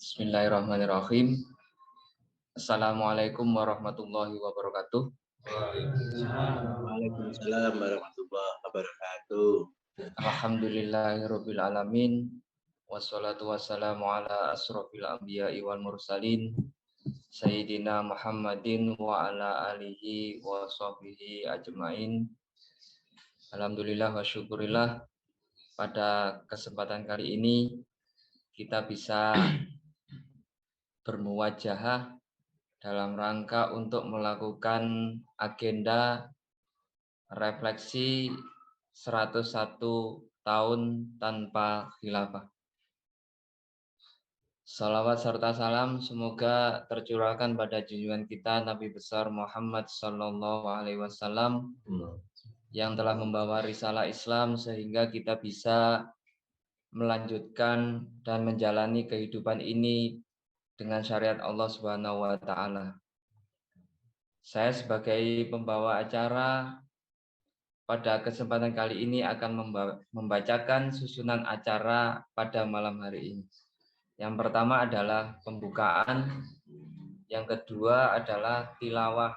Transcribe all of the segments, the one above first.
Bismillahirrahmanirrahim. Assalamualaikum warahmatullahi wabarakatuh. Waalaikumsalam warahmatullahi wabarakatuh. Alhamdulillahirabbil alamin. Wassalatu wassalamu ala asrofil anbiya'i wal mursalin Sayyidina Muhammadin wa ala alihi wa sahbihi ajma'in. Alhamdulillah wa syukurillah, pada kesempatan kali ini kita bisa bermuwajahah dalam rangka untuk melakukan agenda refleksi 101 tahun tanpa khilafah. Salawat serta salam semoga tercurahkan pada junjungan kita Nabi besar Muhammad Sallallahu Alaihi Wasallam yang telah membawa risalah Islam sehingga kita bisa melanjutkan dan menjalani kehidupan ini dengan syariat Allah Subhanahu wa taala. Saya sebagai pembawa acara pada kesempatan kali ini akan membacakan susunan acara pada malam hari ini. Yang pertama adalah pembukaan, yang kedua adalah tilawah,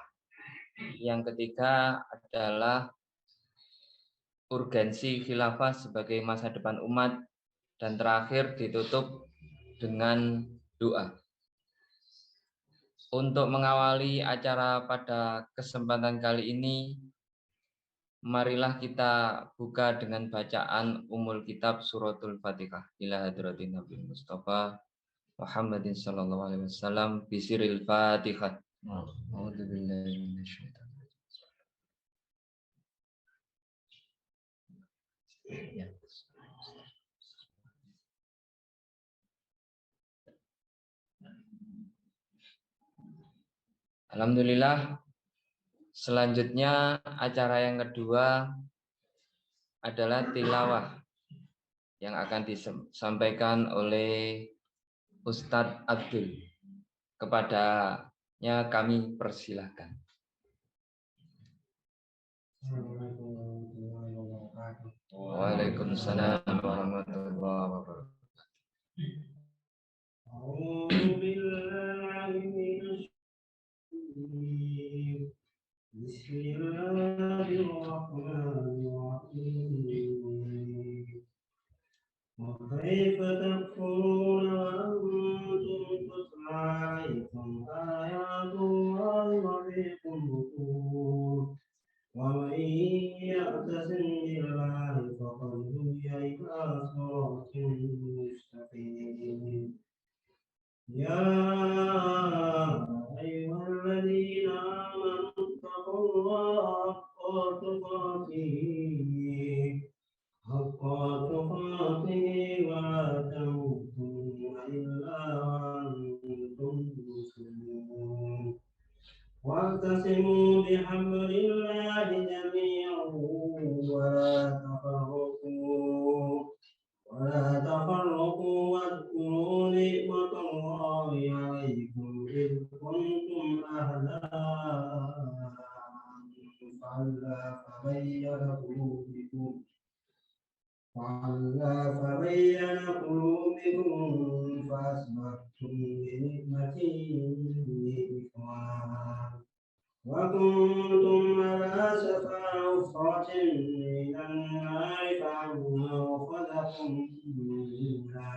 yang ketiga adalah urgensi khilafah sebagai masa depan umat, dan terakhir ditutup dengan doa. Untuk mengawali acara pada kesempatan kali ini, marilah kita buka dengan bacaan Ummul Kitab Suratul Fatihah. Ila hadratin Nabi Mustafa Muhammadin sallallahu alaihi wasallam bisiril Fatihah. A'udzubillahi minasyaitonir rajim. Alhamdulillah. Selanjutnya acara yang kedua adalah tilawah yang akan disampaikan oleh Ustadz Abdul. Kepadanya kami persilahkan. Waalaikumsalam warahmatullahi wabarakatuh. Bismillahirrahmanirrahim. وكيف تكفرون وأنتم تتلى عليكم آيات الله وفيكم رسوله ومن يعتصم بالله فقد هدي إلى صراط مستقيم يا أيها الذين آمنوا اتقوا الله حق تقاته ولا تموتن إلا وأنتم مسلمون واعتصموا بحبل الله جميعا ولا تفرقوا واذكروا نعمة الله عليكم إذ كنتم أعداء فألف بين قلوبكم فأصبحتم بنعمته إخوانا وكنتم على شفا حفرة من النار فأنقذكم منها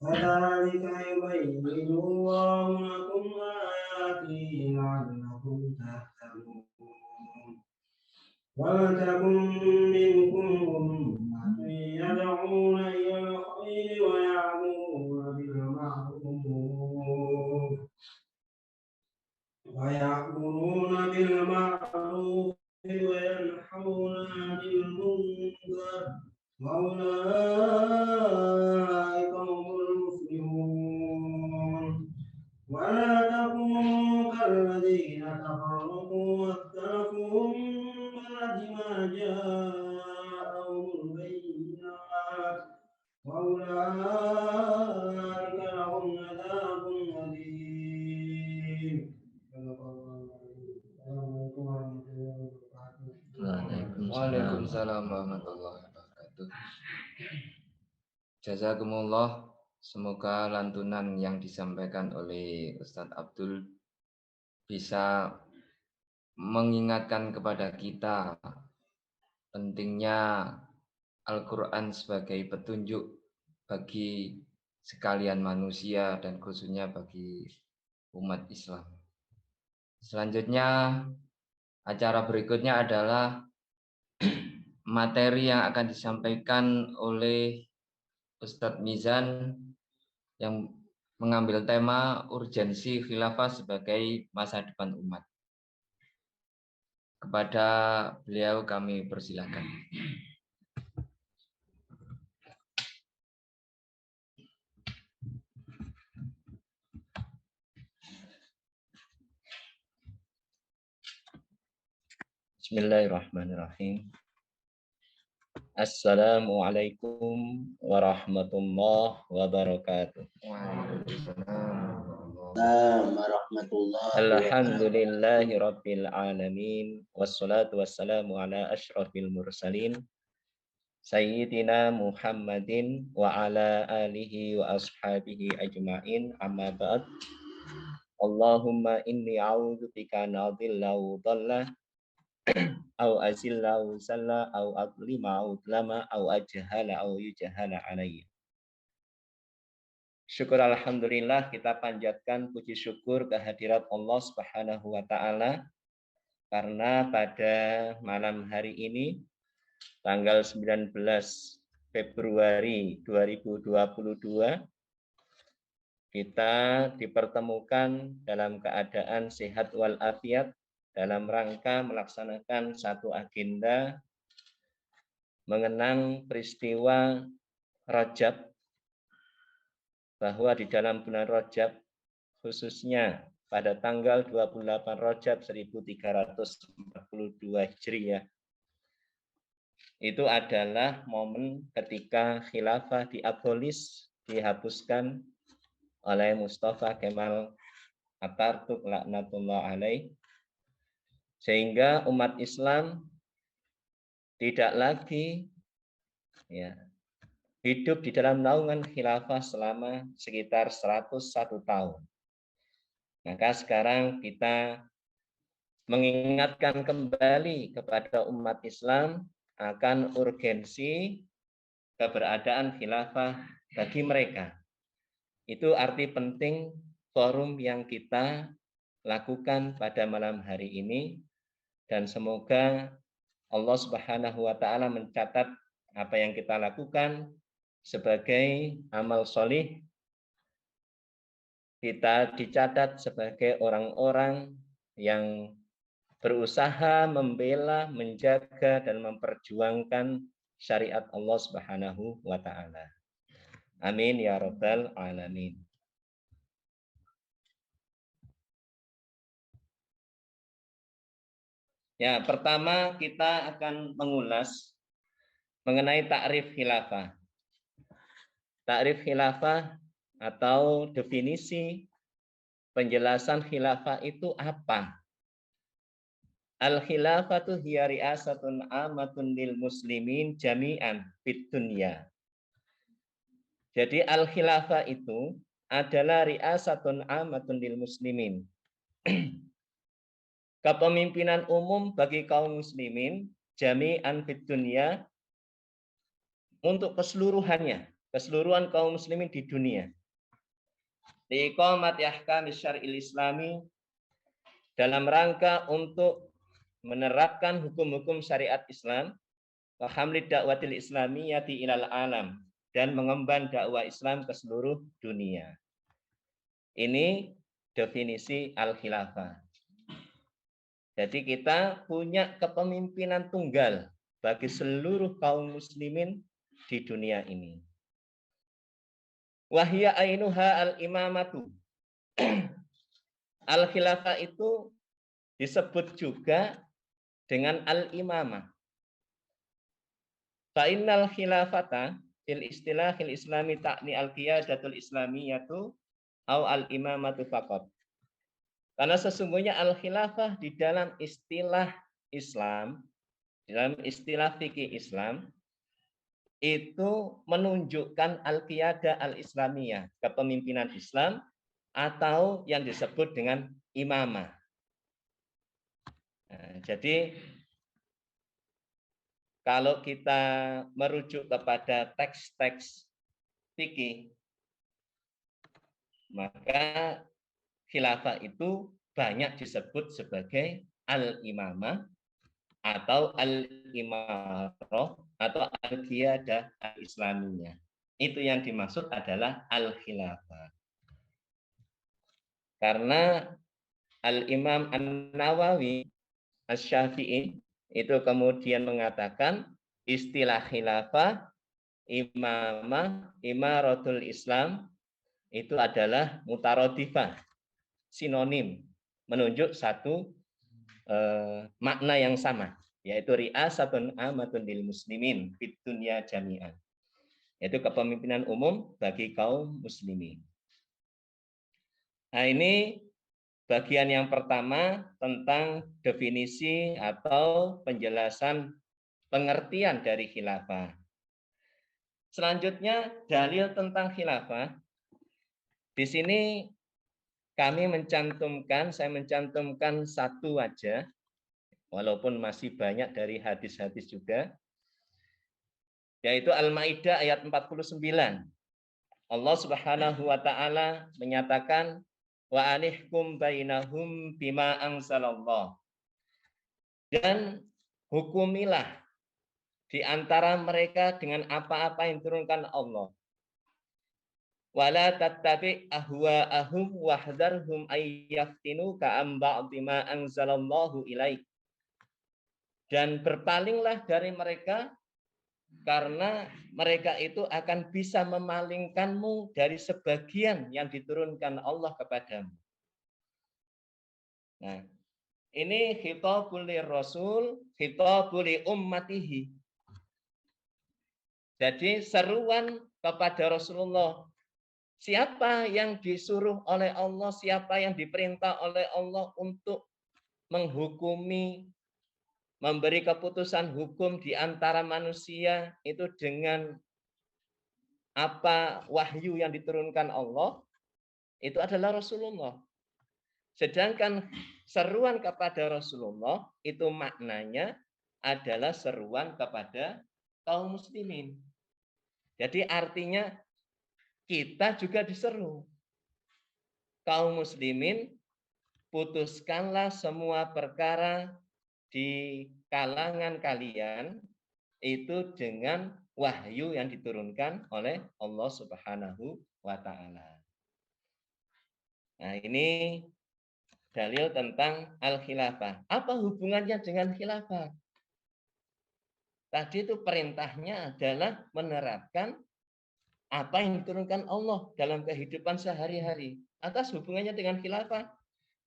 كذلك يبين الله لكم آياته لعلكم تهتدون ولتكن منكم أمة يدعون إلى الخير ويأمرون بالمعروف وينحون عن المنكر وأولئك هم المفلحون ولا تكونوا كالذين تفرقوا واختلفوا من بعد ما جاءهم البينات وأولئك لهم عذاب أليم. Waalaikumsalam warahmatullahi wabarakatuh. Jazakumullah Semoga lantunan yang disampaikan oleh Ustadz Abdul bisa mengingatkan kepada kita pentingnya Al-Quran sebagai petunjuk bagi sekalian manusia dan khususnya bagi umat Islam. Selanjutnya, acara berikutnya adalah materi yang akan disampaikan oleh Ustadz Mizan yang mengambil tema urgensi khilafah sebagai masa depan umat. Kepada beliau kami persilakan. Bismillahirrahmanirrahim. Assalamualaikum warahmatullahi wabarakatuh. Alhamdulillahi rabbil alamin. Wassalatu wassalamu ala ashrafil mursalin Sayyidina Muhammadin wa ala alihi wa ashabihi ajma'in. Amma ba'd. Allahumma inni a'udzubika an adilla wa dhalla au azilla au salla au adlima au lama au ajhala au yujhala alayya. Syukur alhamdulillah, kita panjatkan puji syukur kehadirat Allah Subhanahu wa taala karena pada malam hari ini tanggal 19 Februari 2022 kita dipertemukan dalam keadaan sehat walafiat dalam rangka melaksanakan satu agenda mengenang peristiwa Rajab, bahwa di dalam bulan Rajab khususnya pada tanggal 28 Rajab 1342 Hijriah itu adalah momen ketika khilafah diabolis, dihapuskan oleh Mustafa Kemal Atatürk laknatullah alaih, sehingga umat Islam tidak lagi hidup di dalam naungan khilafah selama sekitar 101 tahun. Maka sekarang kita mengingatkan kembali kepada umat Islam akan urgensi keberadaan khilafah bagi mereka. Itu arti penting forum yang kita lakukan pada malam hari ini, dan semoga Allah Subhanahu wa taala mencatat apa yang kita lakukan sebagai amal solih. Kita dicatat sebagai orang-orang yang berusaha membela, menjaga dan memperjuangkan syariat Allah Subhanahu wa taala. Amin ya rabbal alamin. Ya, pertama kita akan mengulas mengenai takrif khilafah. Takrif khilafah atau definisi penjelasan khilafah itu apa? Al-khilafatu hiya ri'asatun amatun lil muslimin jami'an fid dunya. Jadi al-khilafah itu adalah ri'asatun amatun lil muslimin. Kepemimpinan umum bagi kaum muslimin jami'an fid dunya, untuk keseluruhannya, keseluruhan kaum muslimin di dunia. Liqamati ahkam syar'il islami, dalam rangka untuk menerapkan hukum-hukum syariat Islam, wa hamlid da'watil islamiyyati ilal alam, dan mengemban dakwah Islam ke seluruh dunia. Ini definisi al-khilafah. Jadi kita punya kepemimpinan tunggal bagi seluruh kaum muslimin di dunia ini. Wahya ainuha al-imamatu. Al-khilafah itu disebut juga dengan al-imamah. Fa'innal khilafata fil istilahil islami ta'ni al-qiyadatul islamiyatu au al-imamatu faqat. Karena sesungguhnya al-khilafah di dalam istilah Islam, di dalam istilah fikih Islam, itu menunjukkan al-qiyadah al-islamiyah, kepemimpinan Islam, atau yang disebut dengan imamah. Nah, jadi kalau kita merujuk kepada teks-teks fikih, maka khilafah itu banyak disebut sebagai al-imamah atau al-imarah atau al-qiyadah al-islamiyah. Itu yang dimaksud adalah al-khilafah. Karena Al-Imam An-Nawawi Asy-Syafi'i itu kemudian mengatakan istilah khilafah, imamah, imaratul Islam itu adalah mutaradifah, sinonim, menunjuk satu makna yang sama, yaitu ri'asatun amatun lil muslimin fid dunya jami'an, yaitu kepemimpinan umum bagi kaum muslimin. Nah, ini bagian yang pertama tentang definisi atau penjelasan pengertian dari khilafah. Selanjutnya dalil tentang khilafah. Di sini kami saya mencantumkan satu aja, walaupun masih banyak dari hadis-hadis juga, yaitu Al-Maidah ayat 49. Allah Subhanahu wa taala menyatakan wa anihkum bainahum bima anzalallah. Dan hukumilah di antara mereka dengan apa-apa yang diturunkan Allah. Wala tattabi ahwa'ahum wahdharhum ayyaftinuka am ba'di ma anzalallahu ilaik. Dan berpalinglah dari mereka karena mereka itu akan bisa memalingkanmu dari sebagian yang diturunkan Allah kepadamu. Nah, ini khitabul Rasul, khitabul ummatihi. Jadi seruan kepada Rasulullah. Siapa yang disuruh oleh Allah, siapa yang diperintah oleh Allah untuk menghukumi, memberi keputusan hukum di antara manusia itu dengan apa wahyu yang diturunkan Allah, itu adalah Rasulullah. Sedangkan seruan kepada Rasulullah itu maknanya adalah seruan kepada kaum muslimin. Jadi artinya kita juga diseru. Kaum muslimin, putuskanlah semua perkara di kalangan kalian itu dengan wahyu yang diturunkan oleh Allah Subhanahu wa taala. Nah, ini dalil tentang al-khilafah. Apa hubungannya dengan khilafah? Tadi itu perintahnya adalah menerapkan apa yang diturunkan Allah dalam kehidupan sehari-hari. Atas hubungannya dengan khilafah.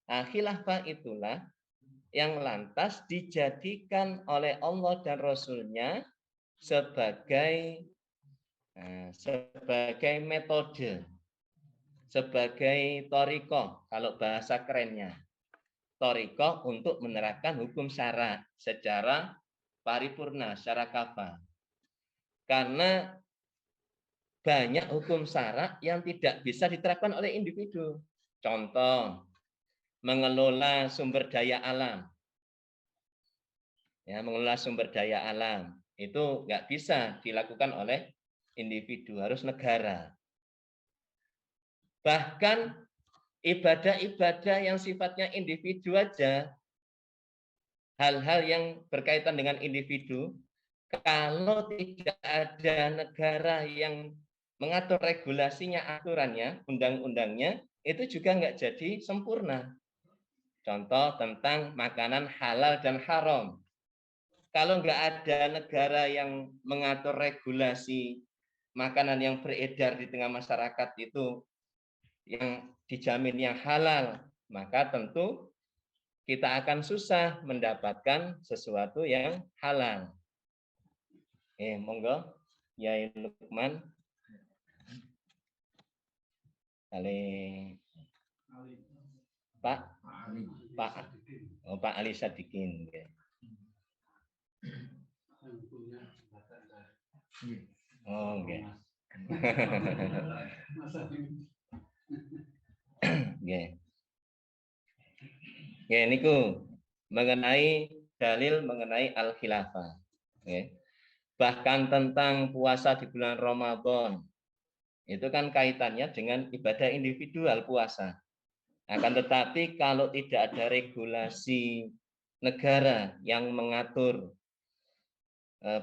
Nah, khilafah itulah yang lantas dijadikan oleh Allah dan Rasul-Nya sebagai metode, sebagai thariqah, kalau bahasa kerennya. Thariqah untuk menerapkan hukum syara secara paripurna, secara kafah. Karena banyak hukum syara yang tidak bisa diterapkan oleh individu. Contoh, mengelola sumber daya alam. Ya, mengelola sumber daya alam itu nggak bisa dilakukan oleh individu, harus negara. Bahkan ibadah-ibadah yang sifatnya individu aja, hal-hal yang berkaitan dengan individu, kalau tidak ada negara yang mengatur regulasinya, aturannya, undang-undangnya, itu juga nggak jadi sempurna. Contoh tentang makanan halal dan haram. Kalau nggak ada negara yang mengatur regulasi makanan yang beredar di tengah masyarakat itu yang dijamin yang halal, maka tentu kita akan susah mendapatkan sesuatu yang halal. Monggo, Yai Lukman. Pak Ali Sadikin. Oh, nggih. Nggih. Nggih niku mengenai dalil mengenai al-khilafah. Nggih. Bahkan tentang puasa di bulan Ramadan. Itu kan kaitannya dengan ibadah individual puasa. Akan tetapi kalau tidak ada regulasi negara yang mengatur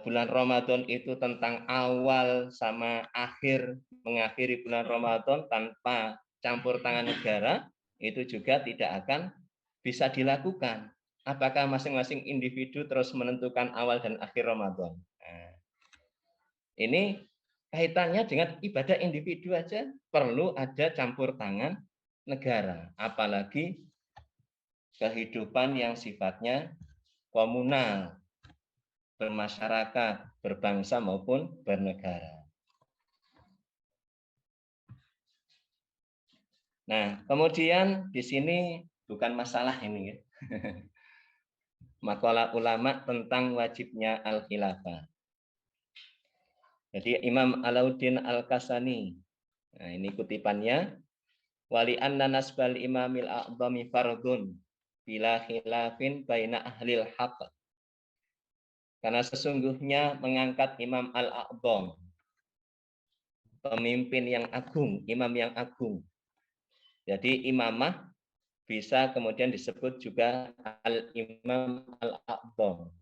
bulan Ramadan itu tentang awal sama akhir mengakhiri bulan Ramadan tanpa campur tangan negara, itu juga tidak akan bisa dilakukan. Apakah masing-masing individu terus menentukan awal dan akhir Ramadan? Nah, ini kaitannya dengan ibadah individu aja perlu ada campur tangan negara, apalagi kehidupan yang sifatnya komunal, bermasyarakat, berbangsa maupun bernegara. Nah, kemudian di sini bukan masalah ini ya. Makalah ulama tentang wajibnya al-khilafah. Jadi Imam Alauddin Al-Kasani, nah ini kutipannya, wali anna nasbal imamil a'dhami fardun bila khilafin baina ahlil haqq. Karena sesungguhnya mengangkat Imam Al-A'dham, pemimpin yang agung, imam yang agung. Jadi imamah bisa kemudian disebut juga Al-Imam Al-A'dham,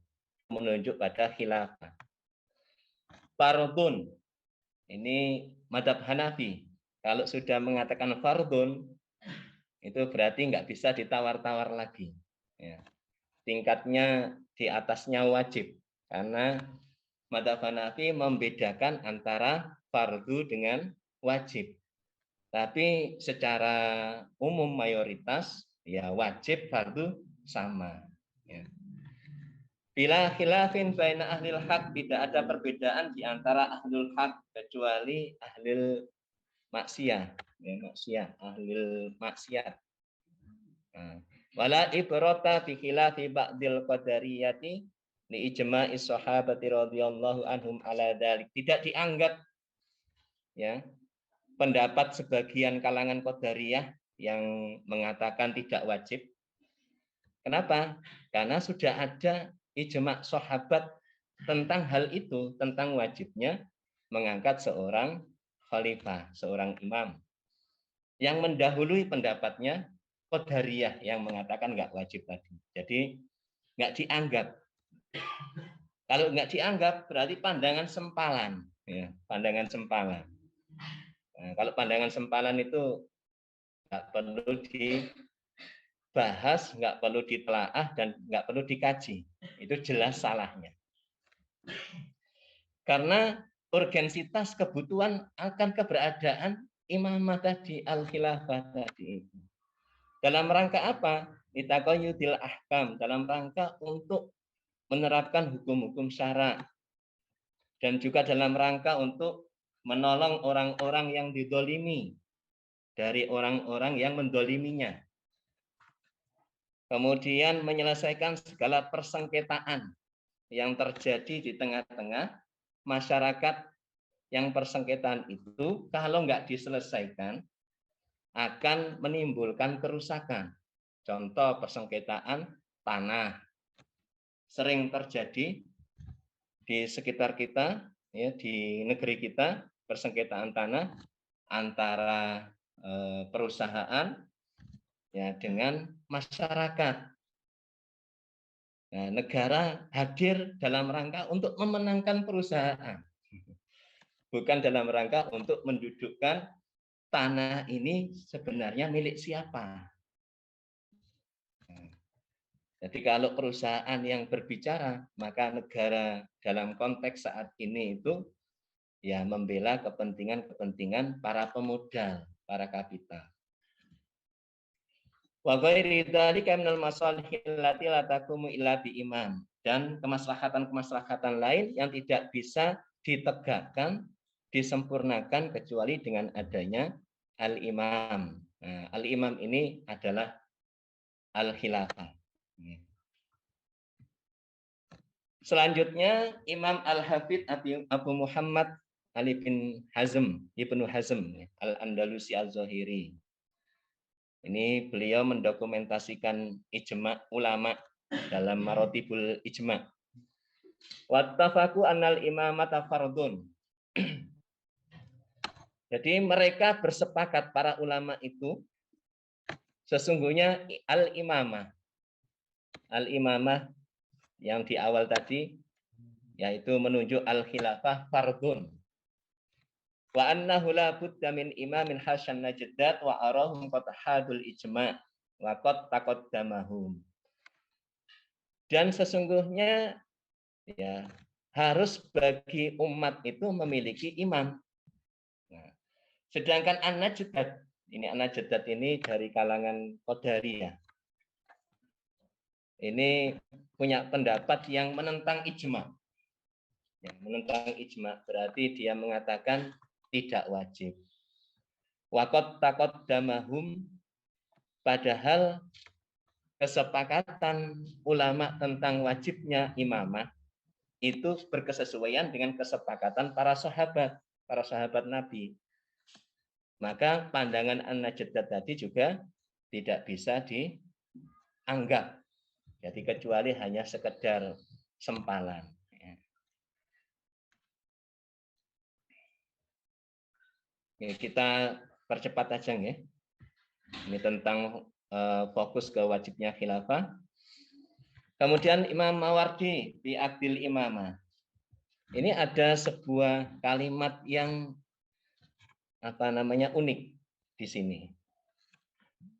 menunjuk pada khilafah. Fardun, ini madhab Hanafi. Kalau sudah mengatakan fardun, itu berarti nggak bisa ditawar-tawar lagi. Ya. Tingkatnya di atasnya wajib. Karena madhab Hanafi membedakan antara fardu dengan wajib. Tapi secara umum mayoritas ya wajib fardu sama. Ya. Bila khilafin baina ahlil haq, tidak ada perbedaan di antara ahlul haq kecuali ahlil maksiat, ya, maksiat, ahlil maksiat. Nah, wala ibrata fi khilafi ba'dil qadariyati li ijma'i sahabati radhiyallahu anhum ala dzalik. Tidak dianggap ya pendapat sebagian kalangan qadariyah yang mengatakan tidak wajib. Kenapa? Karena sudah ada ijma' sahabat tentang hal itu, tentang wajibnya mengangkat seorang khalifah, seorang imam. Yang mendahului pendapatnya Qadariyah yang mengatakan nggak wajib tadi. Jadi nggak dianggap. Kalau nggak dianggap berarti pandangan sempalan. Ya, pandangan sempalan. Nah, kalau pandangan sempalan itu nggak perlu dibahas, nggak perlu ditelaah, dan nggak perlu dikaji. Itu jelas salahnya. Karena urgensitas kebutuhan akan keberadaan imamah tadi, al-khilafah tadi itu. Dalam rangka apa? Litaqayyudil ahkam, dalam rangka untuk menerapkan hukum-hukum syara. Dan juga dalam rangka untuk menolong orang-orang yang didolimi dari orang-orang yang mendoliminya. Kemudian menyelesaikan segala persengketaan yang terjadi di tengah-tengah masyarakat, yang persengketaan itu kalau nggak diselesaikan akan menimbulkan kerusakan. Contoh persengketaan tanah sering terjadi di sekitar kita, ya, di negeri kita, persengketaan tanah antara perusahaan ya dengan masyarakat. Nah, negara hadir dalam rangka untuk memenangkan perusahaan, bukan dalam rangka untuk mendudukkan tanah ini sebenarnya milik siapa. Jadi kalau perusahaan yang berbicara, maka negara dalam konteks saat ini itu ya membela kepentingan-kepentingan para pemodal, para kapital. Wa ghairi dzalika minal masalihil lati la taqumu illa bi imam, dan kemaslahatan-kemaslahatan lain yang tidak bisa ditegakkan, disempurnakan kecuali dengan adanya al-imam. Nah, al-imam ini adalah al-khilafah. Selanjutnya Imam Al-Hafidz Abu Muhammad Ali bin Hazm, Ibnu Hazm Al-Andalusi Az-Zahiri. Ini beliau mendokumentasikan ijma ulama dalam Maratibul Ijma. Wattafaqu annal imamata fardun. Jadi mereka bersepakat, para ulama itu, sesungguhnya al-imamah yang di awal tadi, yaitu menunjuk al-khilafah fardun. Wa annahu la budda min imamin hasan najdat wa arahum qad hadul ijma' wa qad taqaddamahum. Dan sesungguhnya ya harus bagi umat itu memiliki imam. Nah, sedangkan an-najdat ini dari kalangan Qadariyah. Ini punya pendapat yang menentang ijma. Yang menentang ijma berarti dia mengatakan tidak wajib. Waqat taqaddamahum, padahal kesepakatan ulama tentang wajibnya imamah itu berkesesuaian dengan kesepakatan para sahabat Nabi. Maka pandangan an-najdat tadi juga tidak bisa dianggap. Jadi kecuali hanya sekedar sempalan. Oke, kita percepat aja ya. Ini tentang fokus ke wajibnya khilafah. Kemudian Imam Mawardi di Aqdil Imamah. Ini ada sebuah kalimat yang unik di sini.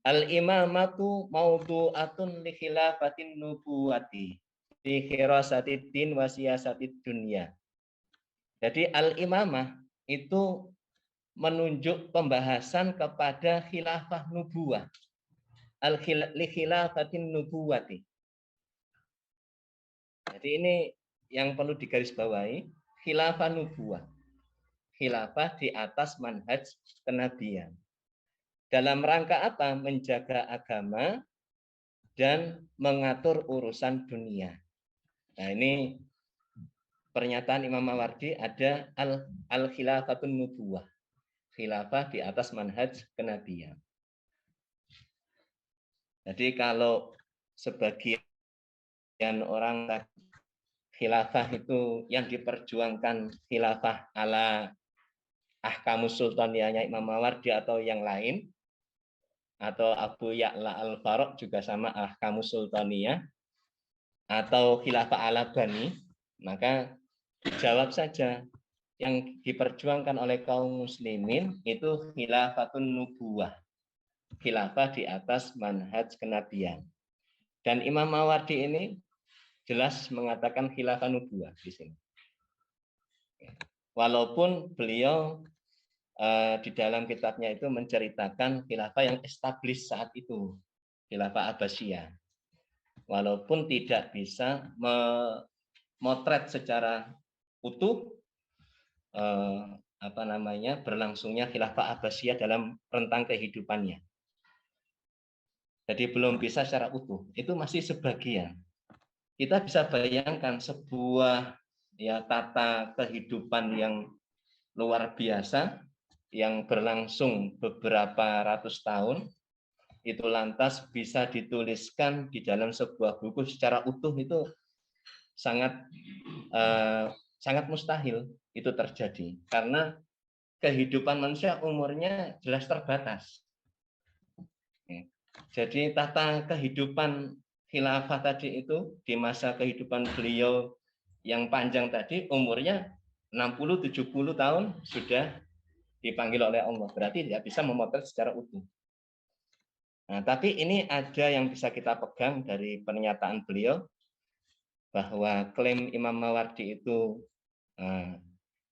Al-imamatu maudu'atun li khilafatin nubuwati fi khirasatid din wa siyasatid dunya. Jadi al-imamah itu menunjuk pembahasan kepada khilafah nubuwah. Li khilafatin nubuwati. Jadi ini yang perlu digarisbawahi, khilafah nubuwah. Khilafah di atas manhaj kenabian. Dalam rangka apa? Menjaga agama dan mengatur urusan dunia. Nah, ini pernyataan Imam Mawardi ada al-khilafatun nubuwah. Khilafah di atas manhaj kenabian. Jadi kalau sebagian orang khilafah itu yang diperjuangkan khilafah ala Ahkamus Sultaniyahnya Imam Mawardi atau yang lain, atau Abu Ya'la Al-Faruq juga sama Ahkamus Sultaniyah, atau khilafah ala Bani, maka jawab saja yang diperjuangkan oleh kaum muslimin itu khilafatun nubuwah, khilafah di atas manhaj kenabian. Dan Imam Mawardi ini jelas mengatakan khilafah nubuwah di sini. Walaupun beliau di dalam kitabnya itu menceritakan khilafah yang establis saat itu, khilafah Abbasiyah. Walaupun tidak bisa memotret secara utuh berlangsungnya khilafah Abbasiyah dalam rentang kehidupannya. Jadi belum bisa secara utuh, itu masih sebagian. Kita bisa bayangkan sebuah tata kehidupan yang luar biasa yang berlangsung beberapa ratus tahun, itu lantas bisa dituliskan di dalam sebuah buku secara utuh, itu sangat mustahil itu terjadi, karena kehidupan manusia umurnya jelas terbatas. Jadi tata kehidupan khilafah tadi itu di masa kehidupan beliau yang panjang tadi, umurnya 60-70 tahun sudah dipanggil oleh Allah, berarti tidak bisa memotret secara utuh. Nah, tapi ini ada yang bisa kita pegang dari pernyataan beliau, bahwa klaim Imam Mawardi itu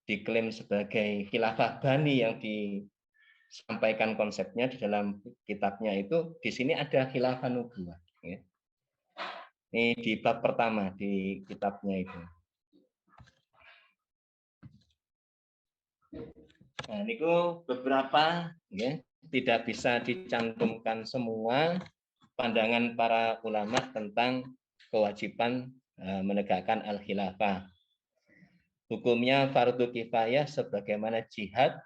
diklaim sebagai khilafah Bani yang disampaikan konsepnya di dalam kitabnya itu, di sini ada khilafah nubuwah. Ya. Ini di bab pertama di kitabnya itu. Nah, ini beberapa, ya, tidak bisa dicantumkan semua pandangan para ulama tentang kewajiban menegakkan al-khilafah. hukumnya fardu kifayah sebagaimana jihad,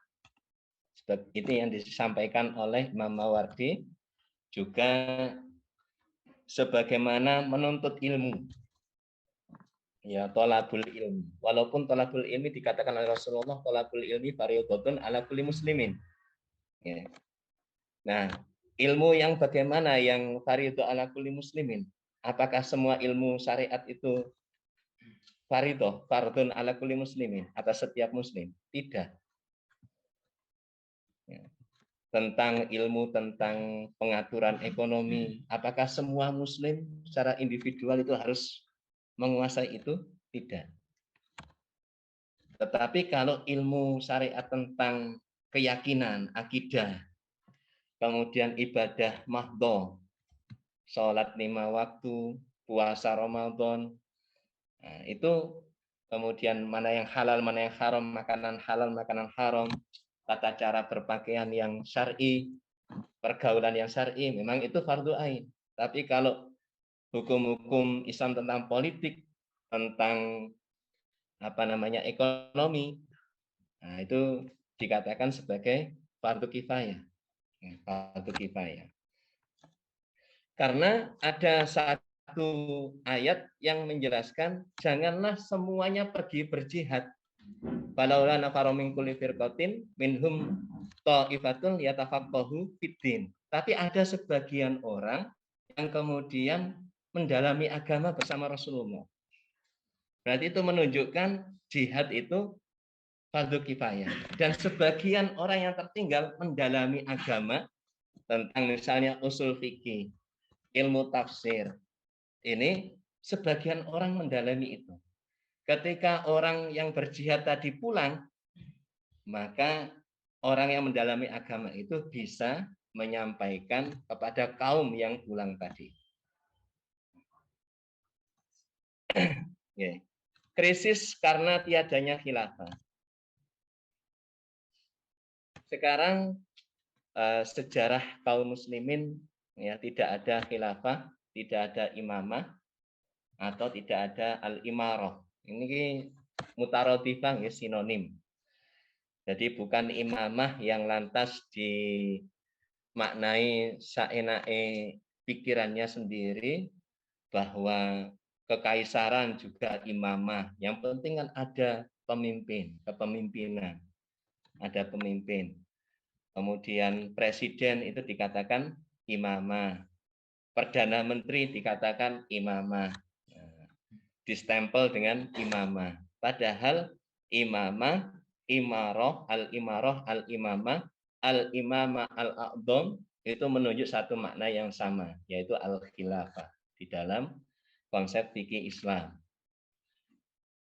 itu yang disampaikan oleh Imam Mawardi, juga sebagaimana menuntut ilmu. Ya, tolabul ilmi. Walaupun tolabul ilmi dikatakan oleh Rasulullah, tolabul ilmi fardhun ala kulli muslimin. Ya. Nah, ilmu yang bagaimana yang fardhu ala kulli muslimin? Apakah semua ilmu syariat itu fardhun ala kulli muslimin atas setiap muslim? Tidak. Ya. Tentang ilmu tentang pengaturan ekonomi, apakah semua muslim secara individual itu harus menguasai itu? Tidak. Tetapi kalau ilmu syariat tentang keyakinan, akidah, kemudian ibadah mahdhah, sholat 5 waktu, puasa Ramadan, nah, itu kemudian mana yang halal, mana yang haram, makanan halal, makanan haram, tata cara berpakaian yang syar'i, pergaulan yang syar'i, memang itu fardu ain. Tapi kalau hukum-hukum Islam tentang politik, tentang ekonomi, nah itu dikatakan sebagai fardu kifayah. Fardu kifayah. Karena ada satu ayat yang menjelaskan janganlah semuanya pergi berjihad. Falaula nafara min kulli firqatin minhum ta'ifatun yatafaqahu fiddin. Tapi ada sebagian orang yang kemudian mendalami agama bersama Rasulullah. Berarti itu menunjukkan jihad itu fardu kifayah. Dan sebagian orang yang tertinggal mendalami agama tentang misalnya usul fikih, ilmu tafsir. Ini sebagian orang mendalami itu. Ketika orang yang berjihad tadi pulang, maka orang yang mendalami agama itu bisa menyampaikan kepada kaum yang pulang tadi. Krisis karena tiadanya khilafah. Sekarang sejarah kaum muslimin ya tidak ada khilafah, tidak ada imamah, atau tidak ada al-imarah. Ini mutarodifah ya, sinonim. Jadi bukan imamah yang lantas dimaknai saenake pikirannya sendiri bahwa kekaisaran juga imamah. Yang penting kan ada pemimpin, kepemimpinan. Ada pemimpin. Kemudian presiden itu dikatakan imamah. Perdana menteri dikatakan imamah. Distempel dengan imamah. Padahal imamah, imarah, al-imamah, al-imamah al-a'dham itu menunjuk satu makna yang sama, yaitu al-khilafah di dalam konsep fikih Islam.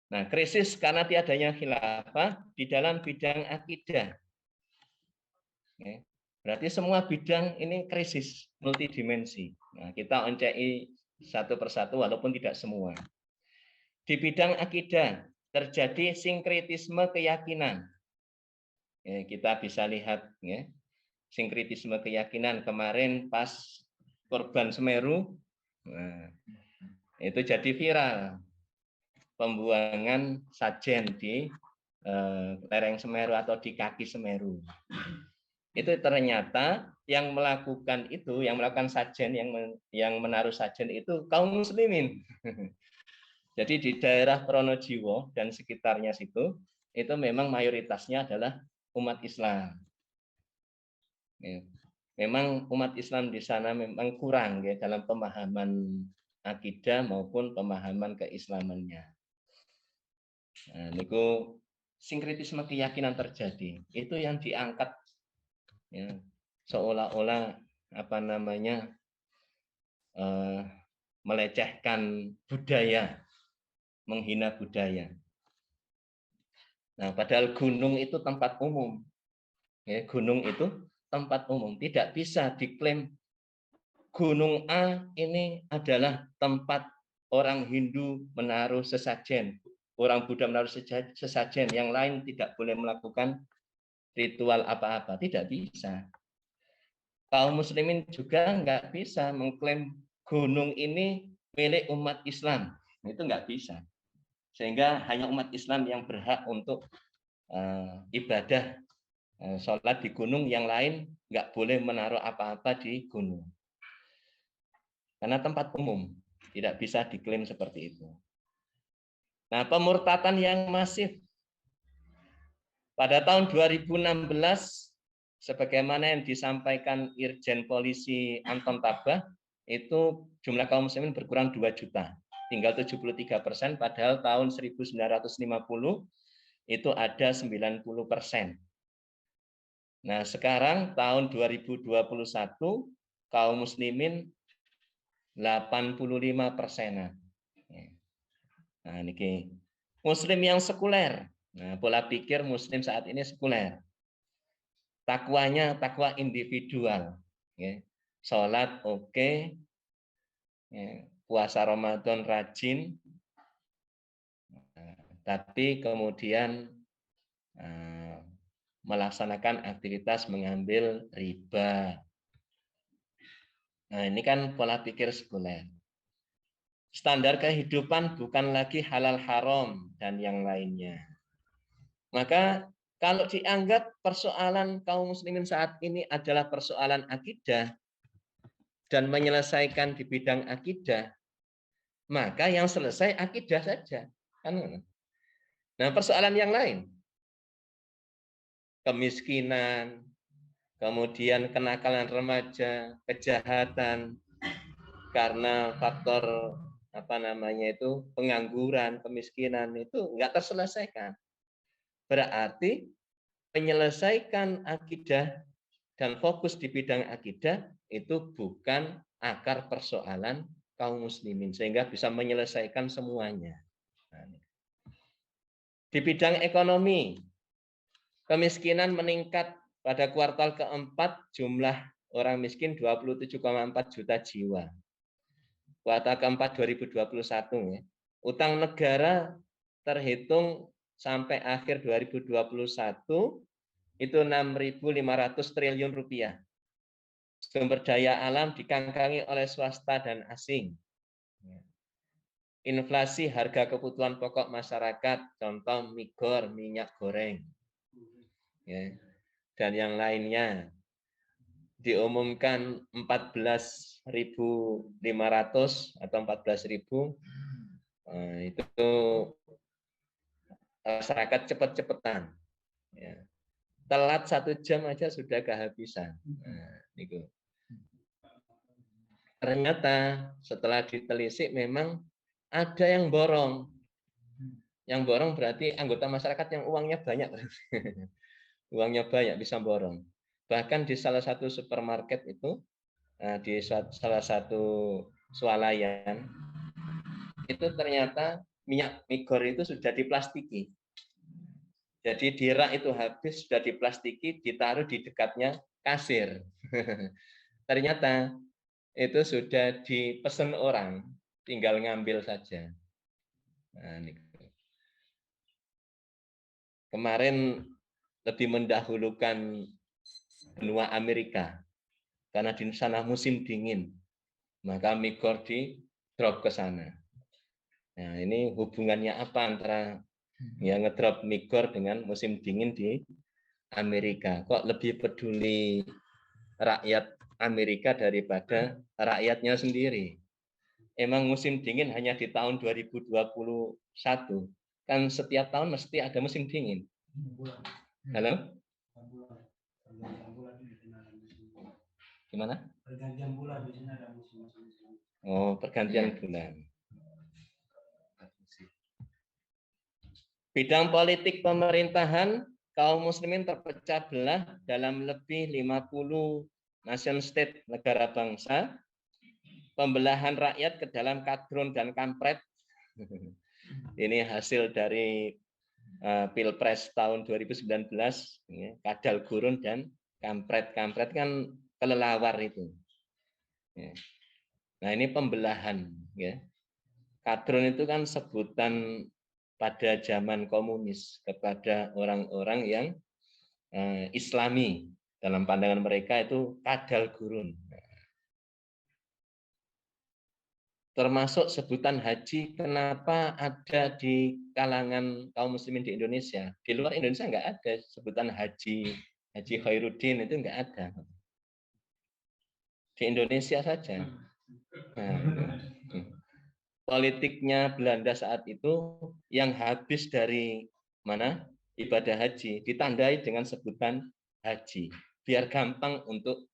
Nah, krisis karena tiadanya khilafah di dalam bidang akidah. Berarti semua bidang ini krisis multidimensi. Nah, kita oncei satu persatu walaupun tidak semua. Di bidang akidah terjadi sinkretisme keyakinan. Ya, kita bisa lihat ya, sinkretisme keyakinan kemarin pas Kurban Semeru, nah, itu jadi viral pembuangan sajen di lereng Semeru atau di kaki Semeru. Itu ternyata yang melakukan itu, yang melakukan sajen, yang menaruh sajen itu kaum muslimin. Jadi di daerah Pronojiwo dan sekitarnya situ, itu memang mayoritasnya adalah umat Islam. Memang umat Islam di sana memang kurang ya dalam pemahaman akidah maupun pemahaman keislamannya. Nah, niku sinkretisme keyakinan terjadi. Itu yang diangkat ya, seolah-olah melecehkan budaya, menghina budaya. Nah, padahal gunung itu tempat umum. Ya, gunung itu tempat umum. Tidak bisa diklaim gunung A ini adalah tempat orang Hindu menaruh sesajen, orang Buddha menaruh sesajen, yang lain tidak boleh melakukan ritual apa-apa. Tidak bisa. Kaum muslimin juga nggak bisa mengklaim gunung ini milik umat Islam. Itu nggak bisa. Sehingga hanya umat Islam yang berhak untuk ibadah sholat di gunung, yang lain nggak boleh menaruh apa-apa di gunung. Karena tempat umum, tidak bisa diklaim seperti itu. Nah, pemurtatan yang masif pada tahun 2016, sebagaimana yang disampaikan Irjen Polisi Anton Tabah, itu jumlah kaum muslimin berkurang 2 juta, tinggal 73%, padahal tahun 1950 itu ada 90%. Nah, sekarang tahun 2021 kaum muslimin 85%. Nah, ini muslim yang sekuler. Nah, pola pikir muslim saat ini sekuler. Takwanya takwa individual. Sholat oke. Puasa Ramadan rajin. Tapi kemudian melaksanakan aktivitas mengambil riba. Nah, ini kan pola pikir sekuler. Standar kehidupan bukan lagi halal haram dan yang lainnya. Maka kalau dianggap persoalan kaum muslimin saat ini adalah persoalan akidah dan menyelesaikan di bidang akidah, maka yang selesai akidah saja. Nah, persoalan yang lain, kemiskinan, kemudian kenakalan remaja, kejahatan karena faktor pengangguran, kemiskinan, itu nggak terselesaikan. Berarti menyelesaikan akidah dan fokus di bidang akidah itu bukan akar persoalan kaum muslimin, sehingga bisa menyelesaikan semuanya. Di bidang ekonomi, kemiskinan meningkat pada kuartal keempat, jumlah orang miskin 27,4 juta jiwa. Kuartal keempat 2021. Utang negara terhitung sampai akhir 2021 itu 6.500 triliun rupiah. Sumber daya alam dikangkangi oleh swasta dan asing. Inflasi harga kebutuhan pokok masyarakat, contoh migor, minyak goreng, dan yang lainnya, diumumkan 14.500 atau 14.000, itu masyarakat cepat-cepatan, telat 1 jam aja sudah kehabisan. Ternyata setelah ditelisik memang ada yang borong. Yang borong berarti anggota masyarakat yang uangnya banyak. Uangnya banyak bisa borong. Bahkan di salah satu supermarket itu, di salah satu swalayan, itu ternyata minyak migor itu sudah diplastiki. Jadi di rak itu habis, sudah diplastiki, ditaruh di dekatnya kasir. Ternyata itu sudah dipesan orang, tinggal ngambil saja. Nah, ini. Kemarin lebih mendahulukan benua Amerika karena di sana musim dingin, maka migor di drop ke sana. Nah, ini hubungannya apa antara yang ngedrop migor dengan musim dingin di Amerika? Kok lebih peduli rakyat Amerika daripada rakyatnya sendiri? Emang musim dingin hanya di tahun 2021. Kan setiap tahun mesti ada musim dingin. Halo? Gimana? Pergantian bulan biasanya ada musim. Oh, pergantian bulan. Bidang politik pemerintahan, kaum muslimin terpecah belah dalam lebih 50 nation state, negara bangsa. Pembelahan rakyat ke dalam kadrun dan kampret. Ini hasil dari Pilpres tahun 2019, kadal gurun dan kampret. Kampret kan kelelawar itu. Nah, ini pembelahan. Kadrun itu kan sebutan pada zaman komunis kepada orang-orang yang Islami. Dalam pandangan mereka itu kadal gurun. termasuk sebutan haji, kenapa ada di kalangan kaum muslimin di Indonesia? Di luar Indonesia nggak ada sebutan haji, Haji Khairuddin itu nggak ada. Di Indonesia saja. Nah, itu. Politiknya Belanda saat itu yang habis dari mana ibadah haji ditandai dengan sebutan haji, biar gampang untuk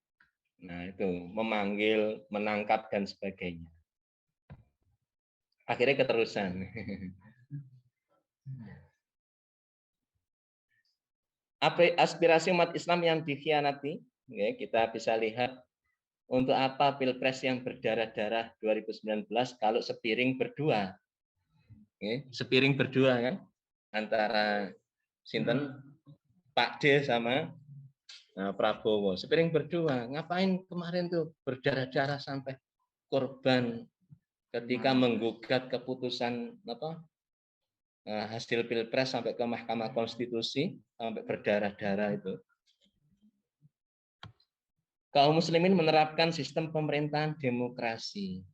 memanggil, menangkap dan sebagainya. Akhirnya keterusan. Aspirasi umat Islam yang dikhianati, ya, kita bisa lihat untuk apa Pilpres yang berdarah-darah 2019 kalau sepiring berdua, ya, sepiring berdua kan antara Sinten Pak D sama Prabowo, sepiring berdua. Ngapain kemarin tuh berdarah-darah sampai korban ketika menggugat keputusan hasil Pilpres sampai ke Mahkamah Konstitusi sampai berdarah-darah itu. Kaum muslimin menerapkan sistem pemerintahan demokrasi.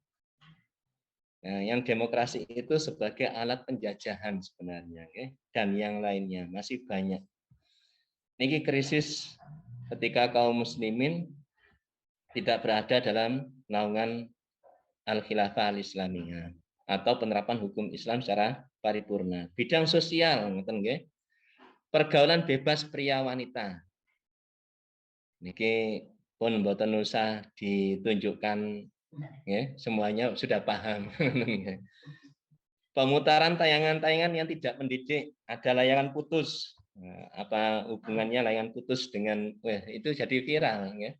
Nah, yang demokrasi itu sebagai alat penjajahan sebenarnya, okay? Dan yang lainnya masih banyak. Ini krisis ketika kaum muslimin tidak berada dalam naungan al-khilafah al-islamiyah atau penerapan hukum Islam secara paripurna. Bidang sosial, okay? Pergaulan bebas pria wanita. Niki pun mboten usah ditunjukkan, ya, semuanya sudah paham. Pemutaran tayangan-tayangan yang tidak mendidik, ada layangan putus. Nah, apa hubungannya layangan putus dengan itu jadi viral, ya.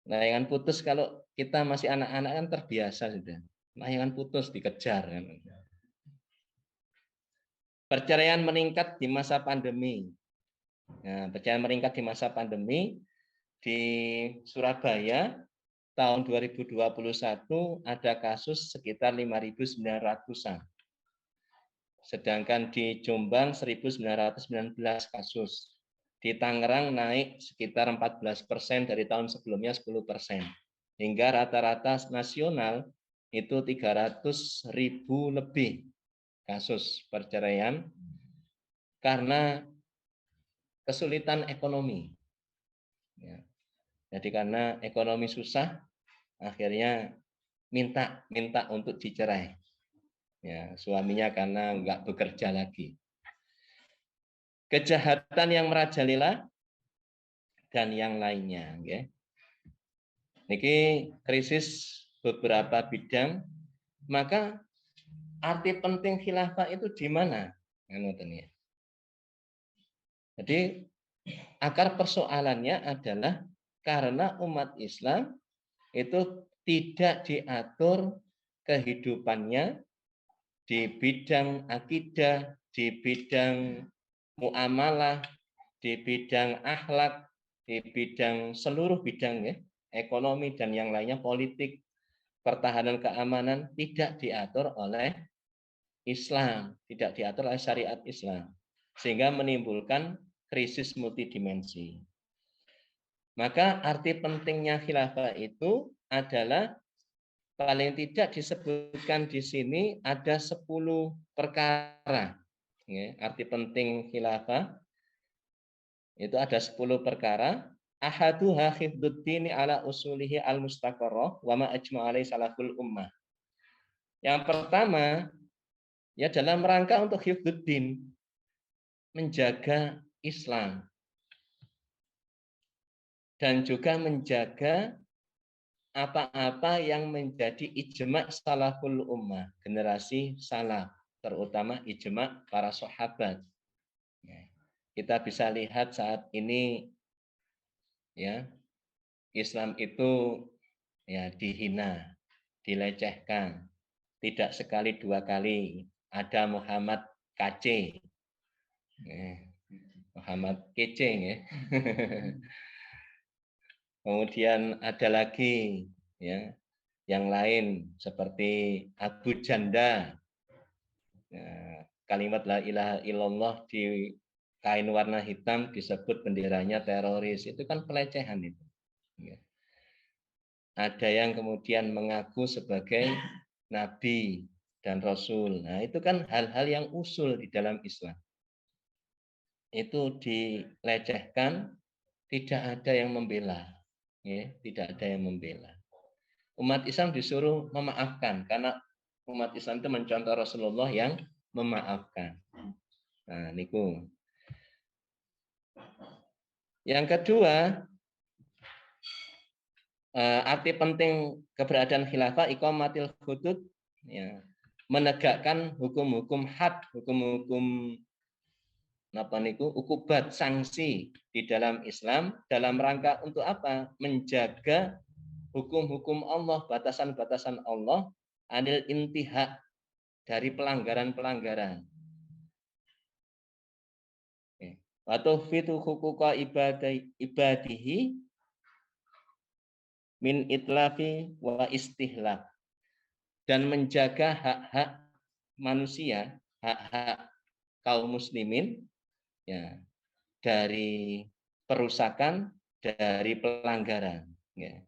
Layangan putus kalau kita masih anak-anak kan terbiasa sudah. Layangan putus dikejar kan. Perceraian meningkat di masa pandemi. Nah, perceraian meningkat di masa pandemi di Surabaya tahun 2021 ada kasus sekitar 5.900-an. Sedangkan di Jombang 1.919 kasus. Di Tangerang naik sekitar 14% dari tahun sebelumnya 10%. Hingga rata-rata nasional itu 300.000 lebih kasus perceraian karena kesulitan ekonomi. Ya. Jadi karena ekonomi susah, akhirnya minta untuk dicerai. Ya, suaminya karena nggak bekerja lagi. Kejahatan yang merajalela dan yang lainnya. Ya. Niki krisis beberapa bidang, maka arti penting khilafah itu di mana? Jadi akar persoalannya adalah karena umat Islam itu tidak diatur kehidupannya di bidang akidah, di bidang muamalah, di bidang akhlak, di bidang seluruh bidang, ya, ekonomi dan yang lainnya, politik, pertahanan keamanan tidak diatur oleh Islam, tidak diatur oleh syariat Islam, sehingga menimbulkan krisis multidimensi. Maka arti pentingnya khilafah itu adalah paling tidak disebutkan di sini ada 10 perkara. Ya, arti penting khilafah itu ada 10 perkara. Ahaduha khifduddini ala usulihi al-mustaqarrah wa ma ajma' alaihi salaful ummah. Yang pertama, ya dalam rangka untuk khifduddin, menjaga Islam dan juga menjaga apa-apa yang menjadi ijma' salaful ummah, generasi salaf, terutama ijma' para sahabat. Kita bisa lihat saat ini, ya, Islam itu ya dihina, dilecehkan, tidak sekali dua kali. Ada Muhammad KC, Muhammad kece, ya. Kemudian ada lagi, ya, yang lain seperti Abu Janda, kalimat la ilaha illallah di kain warna hitam disebut benderanya teroris, itu kan pelecehan itu. ada yang kemudian mengaku sebagai nabi dan rasul. Nah, itu kan hal-hal yang usul di dalam Islam. Itu dilecehkan, tidak ada yang membela. Ya, tidak ada yang membela. Umat Islam disuruh memaafkan karena umat Islam itu mencontoh Rasulullah yang memaafkan. Nah, niku. Yang kedua, arti penting keberadaan khilafah iqamatil hudud, ya, menegakkan hukum-hukum had, hukum-hukum apa niku, ukubat, sanksi di dalam Islam dalam rangka untuk apa? Menjaga hukum-hukum Allah, batasan-batasan Allah, anil intihak, dari pelanggaran-pelanggaran. Wa tuhfitu huquqa ibadihi min itlafi wa istihlaf, dan menjaga hak-hak manusia, hak-hak kaum muslimin, ya, dari perusakan, dari pelanggaran. Ya.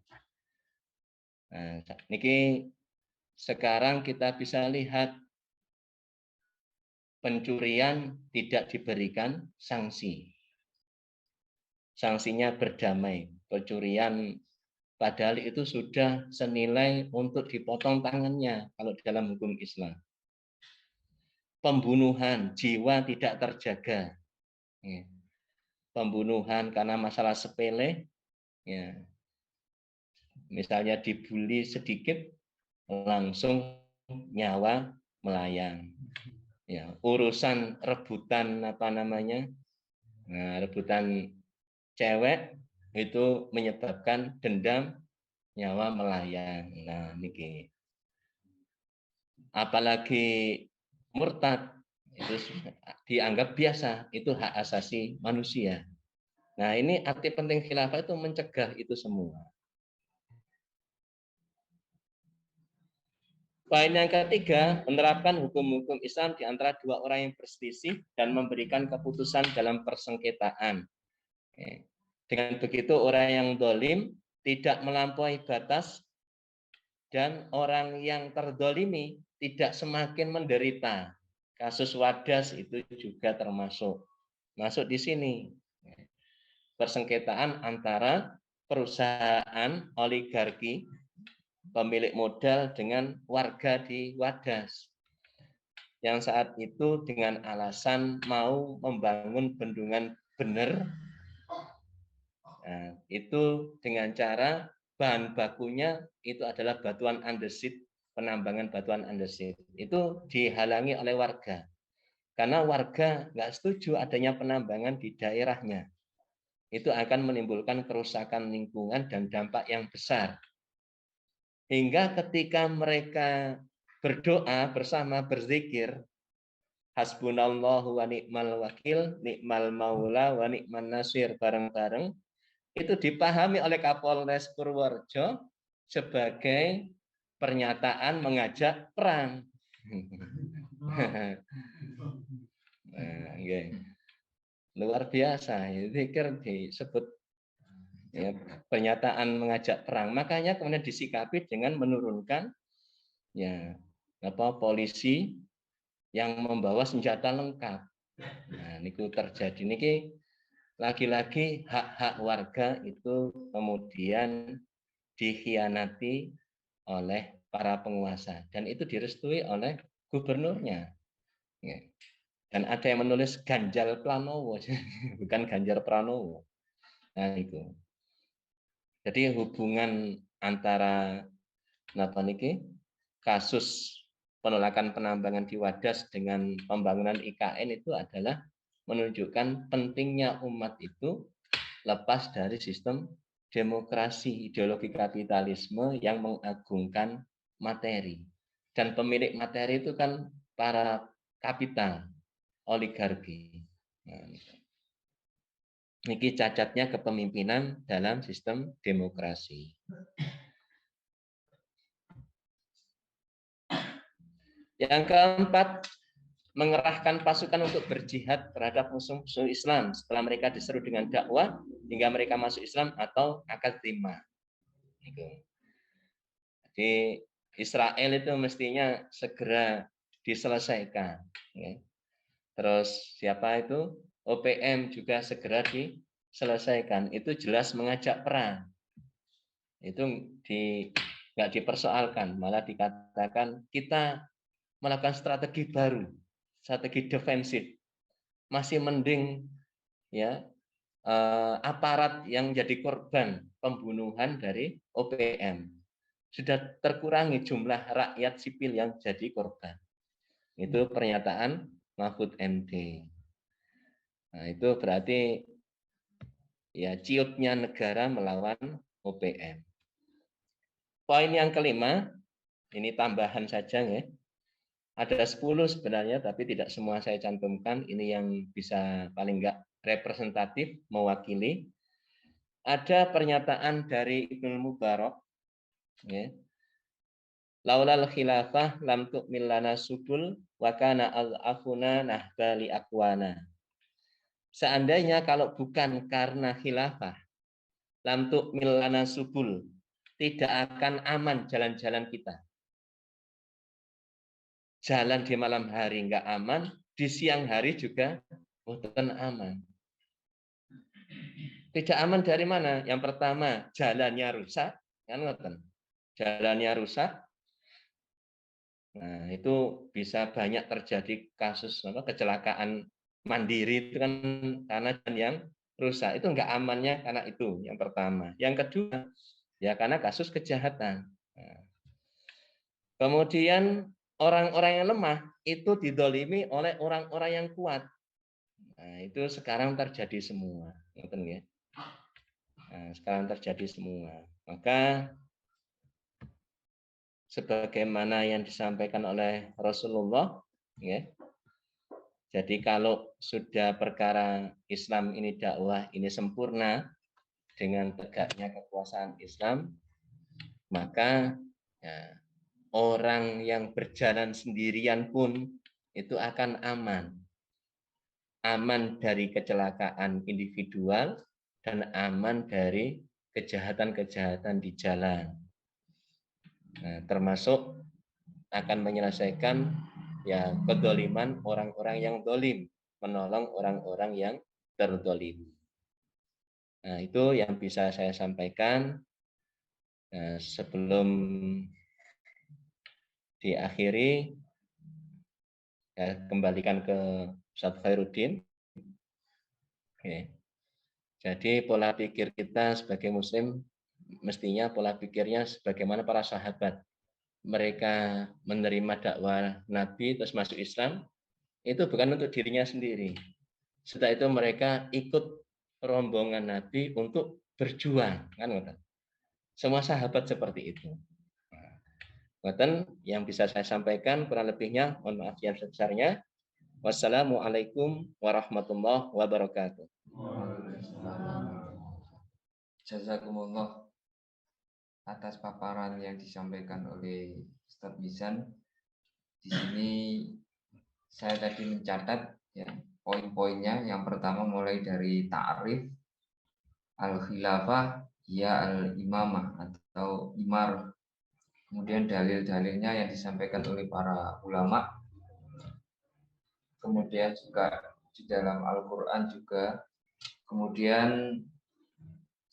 Nah, niki sekarang kita bisa lihat pencurian tidak diberikan sanksi. Sanksinya berdamai. Pencurian padahal itu sudah senilai untuk dipotong tangannya kalau dalam hukum Islam. Pembunuhan, jiwa tidak terjaga. Pembunuhan karena masalah sepele, ya. Misalnya dibully sedikit, langsung nyawa melayang. Ya, urusan rebutan apa namanya, nah, rebutan cewek itu menyebabkan dendam, nyawa melayang. Nah, niki. Apalagi murtad itu dianggap biasa, itu hak asasi manusia. Nah, ini arti penting khilafah itu mencegah itu semua. Poin yang ketiga, menerapkan hukum-hukum Islam di antara dua orang yang berselisih dan memberikan keputusan dalam persengketaan. Dengan begitu orang yang dolim tidak melampaui batas dan orang yang terdolimi tidak semakin menderita. Kasus Wadas itu juga termasuk masuk di sini. Persengketaan antara perusahaan oligarki pemilik modal dengan warga di Wadas yang saat itu dengan alasan mau membangun bendungan bener, nah, itu dengan cara bahan bakunya itu adalah batuan andesit, penambangan batuan andesit, itu dihalangi oleh warga karena warga nggak setuju adanya penambangan di daerahnya. Itu akan menimbulkan kerusakan lingkungan dan dampak yang besar. Hingga ketika mereka berdoa bersama, berzikir, hasbunallahu wa ni'mal wakil, ni'mal maula wa ni'man nasir, bareng-bareng, itu dipahami oleh Kapolres Purworejo sebagai pernyataan mengajak perang. Nah, luar biasa, zikir disebut ya, pernyataan mengajak perang. Makanya kemudian disikapi dengan menurunkan ya polisi yang membawa senjata lengkap. Nah, niku terjadi niki lagi-lagi hak-hak warga itu kemudian dikhianati oleh para penguasa dan itu direstui oleh gubernurnya. Ya. Dan ada yang menulis Ganjar Pranowo, bukan Ganjar Pranowo. Nah, itu. Jadi hubungan antara kasus penolakan penambangan di Wadas dengan pembangunan IKN itu adalah menunjukkan pentingnya umat itu lepas dari sistem demokrasi, ideologi kapitalisme yang mengagungkan materi. Dan pemilik materi itu kan para kapital, oligarki. Nah, niki cacatnya kepemimpinan dalam sistem demokrasi. Yang keempat, mengerahkan pasukan untuk berjihad terhadap musuh-musuh Islam setelah mereka diseru dengan dakwah hingga mereka masuk Islam atau akad terima. di Israel itu mestinya segera diselesaikan. Terus siapa itu? OPM juga segera diselesaikan. Itu jelas mengajak perang. Itu nggak dipersoalkan, malah dikatakan kita melakukan strategi baru, strategi defensif. Masih mending ya aparat yang jadi korban pembunuhan dari OPM. Sudah terkurangi jumlah rakyat sipil yang jadi korban. Itu pernyataan Mahfud MD. Nah, itu berarti ya ciutnya negara melawan OPM. Poin yang kelima, ini tambahan saja ya. Ada 10 sebenarnya, tapi tidak semua saya cantumkan. Ini yang bisa paling enggak representatif, mewakili. Ada pernyataan dari Ibnu Mubarak, ya. Laulal khilafah lam tu'mil lana subul wa kana al-afuna nahdali akwana. Seandainya kalau bukan karena khilafah, lam tu'mil lana subul, tidak akan aman jalan-jalan kita. Jalan di malam hari enggak aman, di siang hari juga bukan aman. Tidak aman dari mana? Yang pertama, jalannya rusak, kan ngoten. Jalannya rusak. Nah, itu bisa banyak terjadi kasus kecelakaan mandiri itu kan karena jalan yang rusak. Itu enggak amannya karena itu yang pertama. Yang kedua, ya karena kasus kejahatan. Nah, kemudian orang-orang yang lemah itu didolimi oleh orang-orang yang kuat. Nah, itu sekarang terjadi semua. Ya. Nah, sekarang terjadi semua. Maka sebagaimana yang disampaikan oleh Rasulullah, ya. Jadi kalau sudah perkara Islam ini dakwah ini sempurna dengan tegaknya kekuasaan Islam, maka ya, orang yang berjalan sendirian pun itu akan aman. Aman dari kecelakaan individual dan aman dari kejahatan-kejahatan di jalan. Nah, termasuk akan menyelesaikan ya kedoliman orang-orang yang dolim, menolong orang-orang yang terdolim. Nah, itu yang bisa saya sampaikan. Nah, sebelum diakhiri, ya, kembalikan ke Ustaz Khairuddin. Oke. Jadi pola pikir kita sebagai Muslim mestinya pola pikirnya sebagaimana para sahabat. Mereka menerima dakwah Nabi terus masuk Islam, itu bukan untuk dirinya sendiri. Setelah itu mereka ikut rombongan Nabi untuk berjuang, kan? Semua sahabat seperti itu. Nah, yang bisa saya sampaikan kurang lebihnya, mohon maaf yang sebesarnya. Wassalamualaikum warahmatullahi wabarakatuh. Jazakumullah atas paparan yang disampaikan oleh Ustadz Mizan. Di sini saya tadi mencatat ya poin-poinnya. Yang pertama mulai dari ta'rif al-khilafah ya al-imamah atau imar. Kemudian dalil-dalilnya yang disampaikan oleh para ulama. Kemudian juga di dalam Al-Quran juga. Kemudian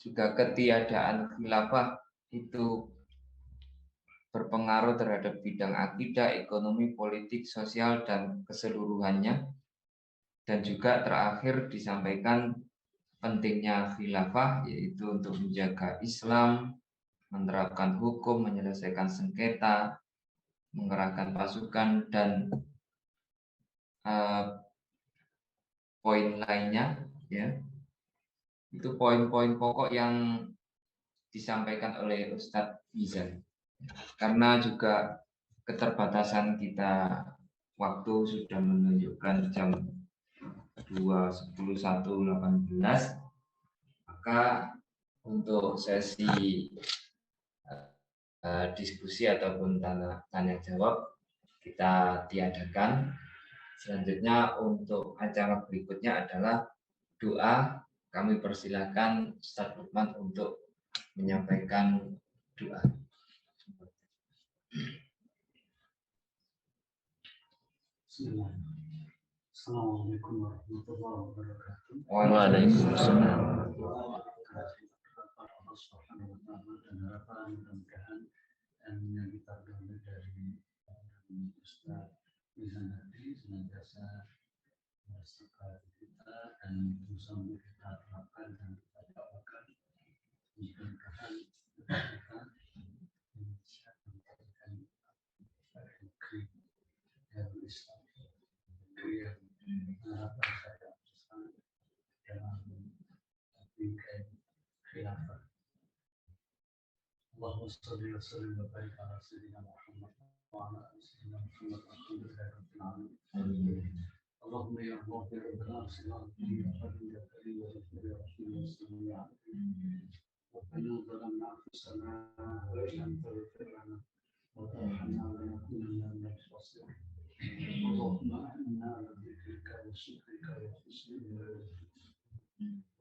juga ketiadaan khilafah itu berpengaruh terhadap bidang akidah, ekonomi, politik, sosial, dan keseluruhannya. Dan juga terakhir disampaikan pentingnya khilafah, yaitu untuk menjaga Islam, menerapkan hukum, menyelesaikan sengketa, mengerahkan pasukan, dan poin lainnya, ya. Itu poin-poin pokok yang disampaikan oleh Ustadz Mizan. Karena juga keterbatasan kita waktu sudah menunjukkan jam 2:10:18, maka untuk sesi diskusi ataupun tanya jawab kita tiadakan. Selanjutnya untuk acara berikutnya adalah doa. Kami persilakan Ustadz Lukman untuk menyampaikan doa. Assalamualaikum warahmatullahi wabarakatuh. Waalaikumsalam. Dan harapan mudah-mudahan yang kita dengar dari Ustaz Nizam tadi senantiasa serta kita dan berusaha untuk kita terapkan dan kita bawakan mudah-mudahan kita Indonesia mendapatkan negeri yang Islam, negeri yang harapan saya besar dalam bingkai khilafah. Allahumma shalli wa sallim wa barik ala sayyidina Muhammad wa ala ali sayyidina Muhammad alhamdulillahi rabbil alamin. Allahumma ya Allah ya rabbal alamin ya qadir ya karim ya ghafur ya rahim ya salam ya alim. Rabbana zalamna anfusana wa in lam taghfir lana wa tarhamna lanakunanna minal khasirin. Allahumma inna ala dhikrika wa syukrika wa husni ibadatik.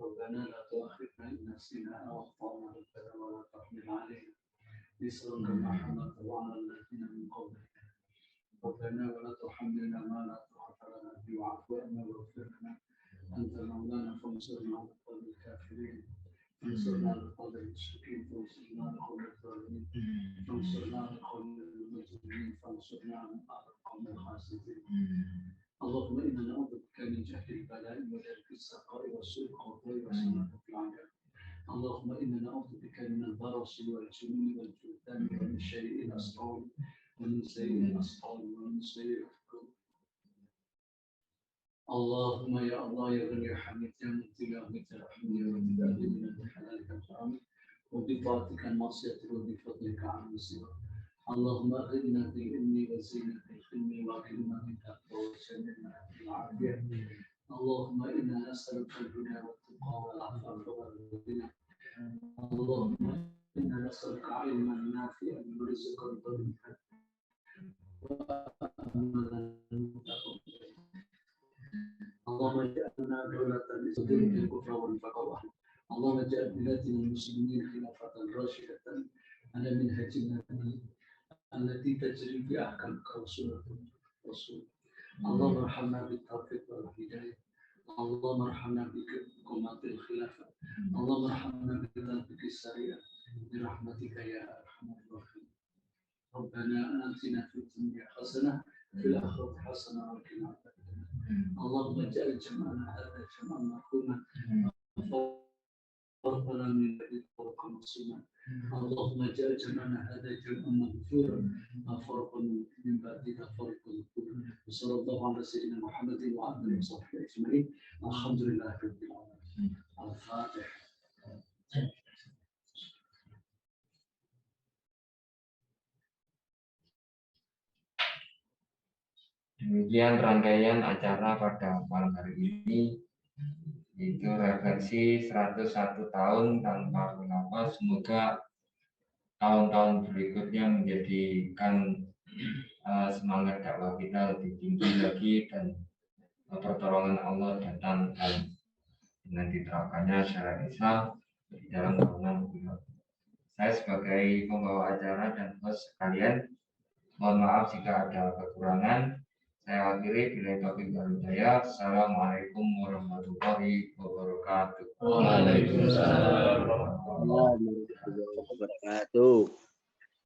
ربنا لا تؤاخذنا إن نسينا أو أخطأنا ربنا ولا تحمل علينا إصرا كما حملته على الذين من قبلنا ربنا ولا تحملنا ما لا طاقة لنا به واعف عنا واغفر لنا أنت مولانا فانصرنا على القوم الكافرين فانصرنا على القوم المشركين فانصرنا على القوم الظالمين فانصرنا على القوم المجرمين فانصرنا على القوم الخاسرين اللهم إنا نعوذ بك من جهل البلاء ودرك السقاء والسوء والضيق وسنة العجاب. اللهم إنا نعوذ بك من البرص والجنون والجذام ومن شيء الأسقام ومن سيء الأسقام ومن سيء الحكم. اللهم يا الله يا غني يا حميد يا مبتلى مثل رحمه يا رب العالمين بحلالك وحرامك وبطاعتك المعصية وبفضلك عن سواك. اللهم أغننا بالعلم وزينة العلم وأكرمنا بالتقوى وجملنا بالعافية. اللهم إنا نسألك الهدى والتقى والعفاف والغنى. اللهم إنا نسألك علما نافعا ورزقا طيبا وأملا متقبلا. اللهم اجعلنا دولة لصدور الكفر والفقر. اللهم اجعل بلادنا المسلمين خلافة راشدة على منهج النبي التي تجري في أحكامك وسنة الرسول. اللهم ارحمنا بالتوفيق والهداية. اللهم ارحمنا بكرامة الخلافة. اللهم ارحمنا بذنبك السريع برحمتك يا أرحم الراحمين. ربنا آتنا في الدنيا حسنة في الآخرة حسنة وقنا عذاب النار. اللهم اجعل جمعنا هذا جمعا مرحوما ربنا من بعد فرق معصوما. اللهم اجعل جمعنا هذا جمعا مغفورا فرقا من بعدك فرقا مغفورا. وصلى الله على سيدنا محمد وعلى اله وصحبه اجمعين. الحمد لله رب العالمين. الفاتحه. Demikian rangkaian acara pada malam hari ini, itu refleksi 101 tahun tanpa khilafah. Semoga tahun-tahun berikutnya menjadikan semangat dakwah kita lebih tinggi lagi dan pertolongan Allah datang dengan diterapkannya syariat Islam di dalam tahunan khilafah. Saya sebagai pembawa acara dan host sekalian, mohon maaf jika ada kekurangan. Saya akhiri bila taufiq wal hidayah. Assalamualaikum warahmatullahi wabarakatuh. Waalaikumsalam warahmatullahi wabarakatuh.